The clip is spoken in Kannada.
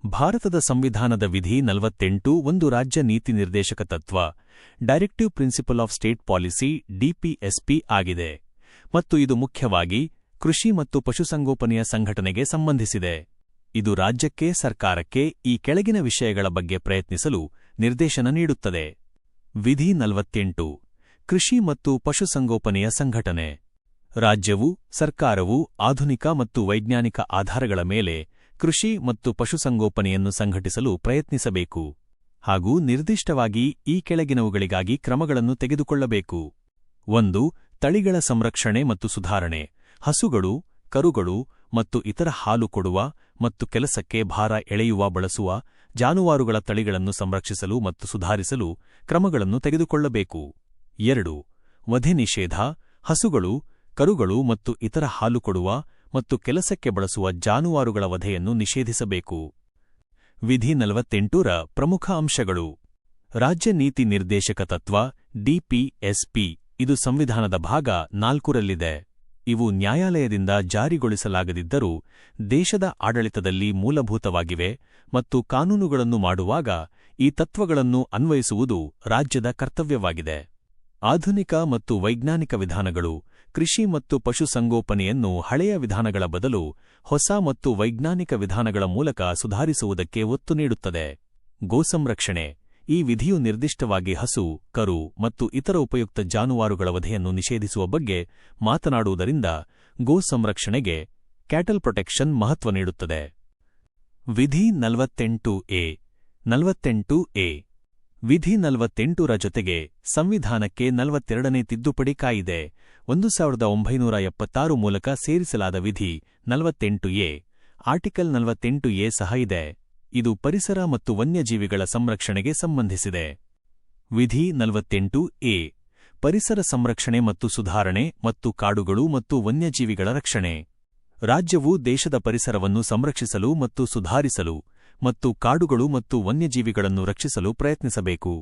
ಭಾರತದ ಸಂವಿಧಾನದ ವಿಧಿ 48 ಒಂದು ರಾಜ್ಯ ನೀತಿ ನಿರ್ದೇಶಕ ತತ್ವ directive principle of state policy ಡಿಪಿಎಸ್ಪಿ ಆಗಿದೆ ಮತ್ತು ಇದು ಮುಖ್ಯವಾಗಿ ಕೃಷಿ ಮತ್ತು ಪಶುಸಂಗೋಪನೆಯ ಸಂಘಟನೆಗೆ ಸಂಬಂಧಿಸಿದೆ. ಇದು ರಾಜ್ಯಕ್ಕೆ ಸರ್ಕಾರಕ್ಕೆ ಈ ಕೆಳಗಿನ ವಿಷಯಗಳ ಬಗ್ಗೆ ಪ್ರಯತ್ನಿಸಲು ನಿರ್ದೇಶನ ನೀಡುತ್ತದೆ. ವಿಧಿ 48 ಕೃಷಿ ಮತ್ತು ಪಶುಸಂಗೋಪನೆಯ ಸಂಘಟನೆ. ರಾಜ್ಯವು ಸರ್ಕಾರವು ಆಧುನಿಕ ಮತ್ತು ವೈಜ್ಞಾನಿಕ ಆಧಾರಗಳ ಮೇಲೆ ಕೃಷಿ ಮತ್ತು ಪಶುಸಂಗೋಪನೆಯನ್ನು ಸಂಘಟಿಸಲು ಪ್ರಯತ್ನಿಸಬೇಕು ಹಾಗೂ ನಿರ್ದಿಷ್ಟವಾಗಿ ಈ ಕೆಳಗಿನವುಗಳಿಗಾಗಿ ಕ್ರಮಗಳನ್ನು ತೆಗೆದುಕೊಳ್ಳಬೇಕು. 1. ತಳಿಗಳ ಸಂರಕ್ಷಣೆ ಮತ್ತು ಸುಧಾರಣೆ. ಹಸುಗಳು, ಕರುಗಳು ಮತ್ತು ಇತರ ಹಾಲು ಕೊಡುವ ಮತ್ತು ಕೆಲಸಕ್ಕೆ ಭಾರ ಎಳೆಯುವ ಬಳಸುವ ಜಾನುವಾರುಗಳ ತಳಿಗಳನ್ನು ಸಂರಕ್ಷಿಸಲು ಮತ್ತು ಸುಧಾರಿಸಲು ಕ್ರಮಗಳನ್ನು ತೆಗೆದುಕೊಳ್ಳಬೇಕು. 2. ವಧೆ ನಿಷೇಧ. ಹಸುಗಳು, ಕರುಗಳು ಮತ್ತು ಇತರ ಹಾಲು ಕೊಡುವ ಮತ್ತು ಕೆಲಸಕ್ಕೆ ಬಳಸುವ ಜಾನುವಾರುಗಳ ವಧೆಯನ್ನು ನಿಷೇಧಿಸಬೇಕು. ವಿಧಿ 48 ರ ಪ್ರಮುಖ ಅಂಶಗಳು. ರಾಜ್ಯ ನೀತಿ ನಿರ್ದೇಶಕ ತತ್ವ ಡಿಪಿಎಸ್ಪಿ ಇದು ಸಂವಿಧಾನದ ಭಾಗ 4 ರಲ್ಲಿದೆ. ಇವು ನ್ಯಾಯಾಲಯದಿಂದ ಜಾರಿಗೊಳಿಸಲಾಗದಿದ್ದರೂ ದೇಶದ ಆಡಳಿತದಲ್ಲಿ ಮೂಲಭೂತವಾಗಿವೆ ಮತ್ತು ಕಾನೂನುಗಳನ್ನು ಮಾಡುವಾಗ ಈ ತತ್ವಗಳನ್ನು ಅನ್ವಯಿಸುವುದು ರಾಜ್ಯದ ಕರ್ತವ್ಯವಾಗಿದೆ. ಆಧುನಿಕ ಮತ್ತು ವೈಜ್ಞಾನಿಕ ವಿಧಾನಗಳು. ಕೃಷಿ ಮತ್ತು ಪಶುಸಂಗೋಪನೆಯನ್ನು ಹಳೆಯ ವಿಧಾನಗಳ ಬದಲು ಹೊಸ ಮತ್ತು ವೈಜ್ಞಾನಿಕ ವಿಧಾನಗಳ ಮೂಲಕ ಸುಧಾರಿಸುವುದಕ್ಕೆ ಒತ್ತು ನೀಡುತ್ತದೆ. ಗೋಸಂರಕ್ಷಣೆ. ಈ ವಿಧಿಯು ನಿರ್ದಿಷ್ಟವಾಗಿ ಹಸು, ಕರು ಮತ್ತು ಇತರ ಉಪಯುಕ್ತ ಜಾನುವಾರುಗಳ ವಧೆಯನ್ನು ನಿಷೇಧಿಸುವ ಬಗ್ಗೆ ಮಾತನಾಡುವುದರಿಂದ ಗೋ ಸಂರಕ್ಷಣೆಗೆ ಕ್ಯಾಟಲ್ ಪ್ರೊಟೆಕ್ಷನ್ ಮಹತ್ವ ನೀಡುತ್ತದೆ. ವಿಧಿ 48ಎ. 48ಎ ವಿಧಿ 48 ರ ಜೊತೆಗೆ ಸಂವಿಧಾನಕ್ಕೆ 42ನೇ ತಿದ್ದುಪಡಿ ಕಾಯಿದೆ 1976 ಮೂಲಕ ಸೇರಿಸಲಾದ ವಿಧಿ 48ಎ. ಆರ್ಟಿಕಲ್ 48ಎ ಸಹ ಇದೆ. ಇದು ಪರಿಸರ ಮತ್ತು ವನ್ಯಜೀವಿಗಳ ಸಂರಕ್ಷಣೆಗೆ ಸಂಬಂಧಿಸಿದೆ. ವಿಧಿ 48ಎ ಪರಿಸರ ಸಂರಕ್ಷಣೆ ಮತ್ತು ಸುಧಾರಣೆ ಮತ್ತು ಕಾಡುಗಳು ಮತ್ತು ವನ್ಯಜೀವಿಗಳ ರಕ್ಷಣೆ. ರಾಜ್ಯವು ದೇಶದ ಪರಿಸರವನ್ನು ಸಂರಕ್ಷಿಸಲು ಮತ್ತು ಸುಧಾರಿಸಲು ಮತ್ತು ಕಾಡುಗಳು ಮತ್ತು ವನ್ಯಜೀವಿಗಳನ್ನು ರಕ್ಷಿಸಲು ಪ್ರಯತ್ನಿಸಬೇಕು.